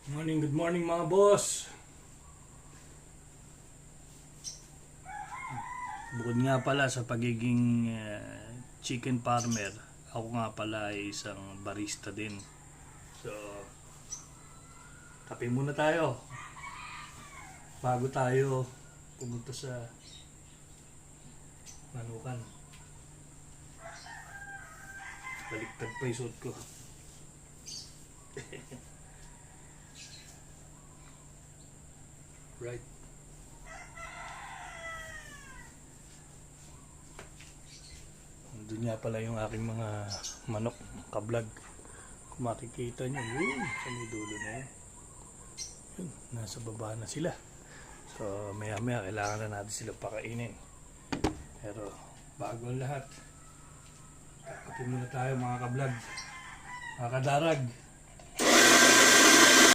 Good morning mga boss. Bukod nga pala sa pagiging chicken farmer, ako nga pala ay isang barista din. So, kape muna tayo bago tayo pumunta sa manukan. Baliktad pa yung suot ko. Right. Doon nga pala yung aking mga manok kablog. Kung makikita nyo, yun, sa may dulo na yun. Yun, nasa baba na sila. So maya maya kailangan na natin sila pakainin. Pero bago ang lahat, kakapin muna tayo mga kablog, mga kadarag.